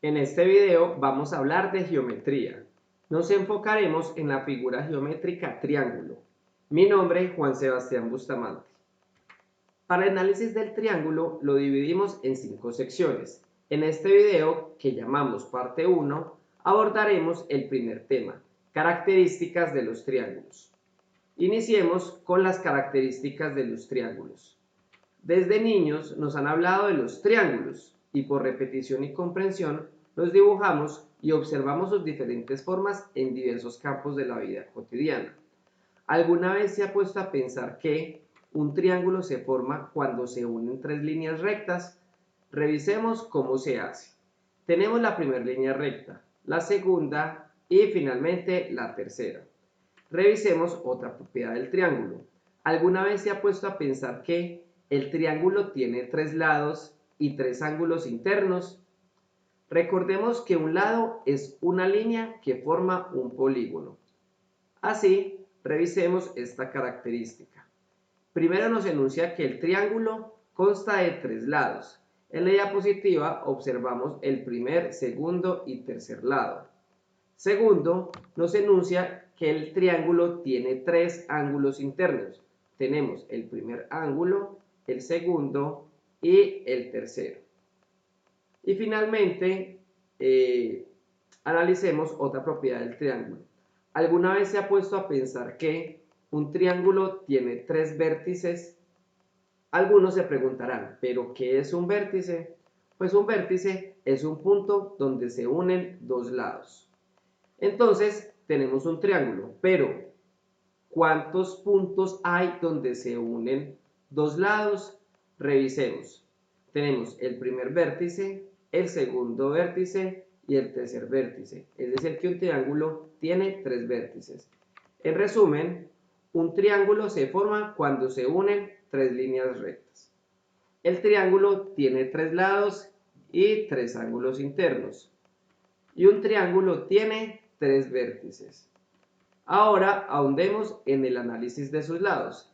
En este video vamos a hablar de geometría. Nos enfocaremos en la figura geométrica triángulo. Mi nombre es Juan Sebastián Bustamante. Para el análisis del triángulo lo dividimos en 5 secciones. En este video, que llamamos parte 1, abordaremos el primer tema, características de los triángulos. Iniciemos con las características de los triángulos. Desde niños nos han hablado de los triángulos y por repetición y comprensión los dibujamos y observamos sus diferentes formas en diversos campos de la vida cotidiana. ¿Alguna vez se ha puesto a pensar que un triángulo se forma cuando se unen tres líneas rectas? Revisemos cómo se hace. Tenemos la primera línea recta, la segunda y finalmente la tercera. Revisemos otra propiedad del triángulo. ¿Alguna vez se ha puesto a pensar que el triángulo tiene tres lados y tres ángulos internos? Recordemos que un lado es una línea que forma un polígono. Así, revisemos esta característica. Primero nos enuncia que el triángulo consta de tres lados. En la diapositiva observamos el primer, segundo y tercer lado. Segundo, nos enuncia que el triángulo tiene tres ángulos internos. Tenemos el primer ángulo, el segundo y el tercero. Y finalmente, analicemos otra propiedad del triángulo. ¿Alguna vez se ha puesto a pensar que un triángulo tiene tres vértices? Algunos se preguntarán, ¿pero qué es un vértice? Pues un vértice es un punto donde se unen dos lados. Entonces, tenemos un triángulo, pero ¿cuántos puntos hay donde se unen dos lados? Revisemos. Tenemos el primer vértice, el segundo vértice y el tercer vértice. Es decir, que un triángulo tiene tres vértices. En resumen, un triángulo se forma cuando se unen tres líneas rectas. El triángulo tiene tres lados y tres ángulos internos. Y un triángulo tiene tres vértices. Ahora ahondemos en el análisis de sus lados.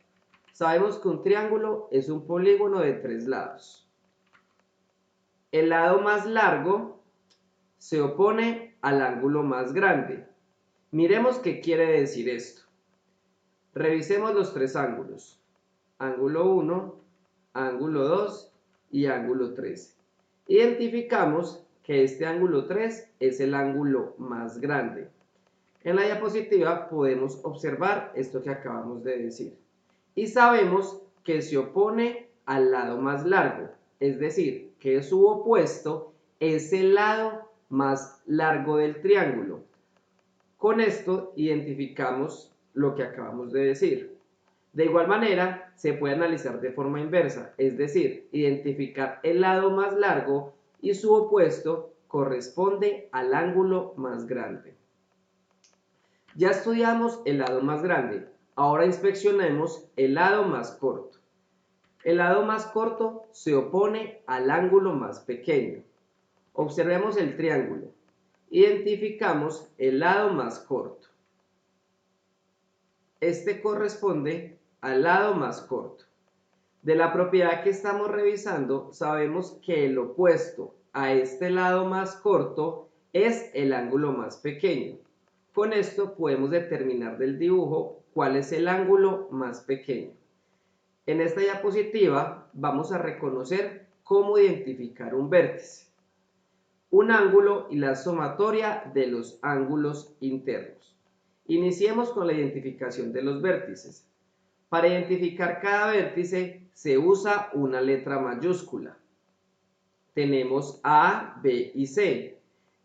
Sabemos que un triángulo es un polígono de tres lados. El lado más largo se opone al ángulo más grande. Miremos qué quiere decir esto. Revisemos los tres ángulos. Ángulo 1, ángulo 2 y ángulo 3. Identificamos que este ángulo 3 es el ángulo más grande. En la diapositiva podemos observar esto que acabamos de decir. Y sabemos que se opone al lado más largo, es decir, que su opuesto es el lado más largo del triángulo. Con esto identificamos lo que acabamos de decir. De igual manera, se puede analizar de forma inversa, es decir, identificar el lado más largo y su opuesto corresponde al ángulo más grande. Ya estudiamos el lado más grande, ahora inspeccionemos el lado más corto. El lado más corto se opone al ángulo más pequeño. Observemos el triángulo. Identificamos el lado más corto. Este corresponde al lado más corto. De la propiedad que estamos revisando, sabemos que el opuesto a este lado más corto es el ángulo más pequeño. Con esto podemos determinar del dibujo cuál es el ángulo más pequeño. En esta diapositiva vamos a reconocer cómo identificar un vértice, un ángulo y la sumatoria de los ángulos internos. Iniciemos con la identificación de los vértices. Para identificar cada vértice se usa una letra mayúscula. Tenemos A, B y C.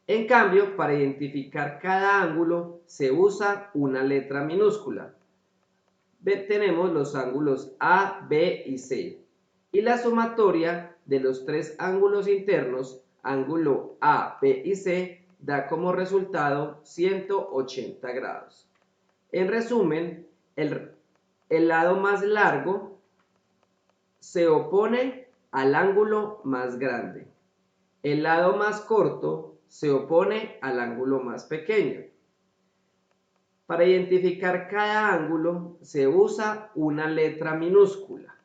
En cambio, para identificar cada ángulo se usa una letra minúscula. Tenemos los ángulos A, B y C. Y la sumatoria de los tres ángulos internos, ángulo A, B y C, da como resultado 180 grados. En resumen, el lado más largo se opone al ángulo más grande. El lado más corto se opone al ángulo más pequeño. Para identificar cada ángulo se usa una letra minúscula.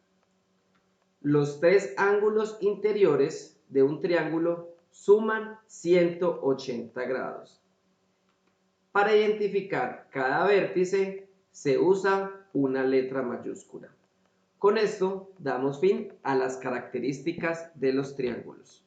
Los tres ángulos interiores de un triángulo suman 180 grados. Para identificar cada vértice se usa una letra mayúscula. Con esto damos fin a las características de los triángulos.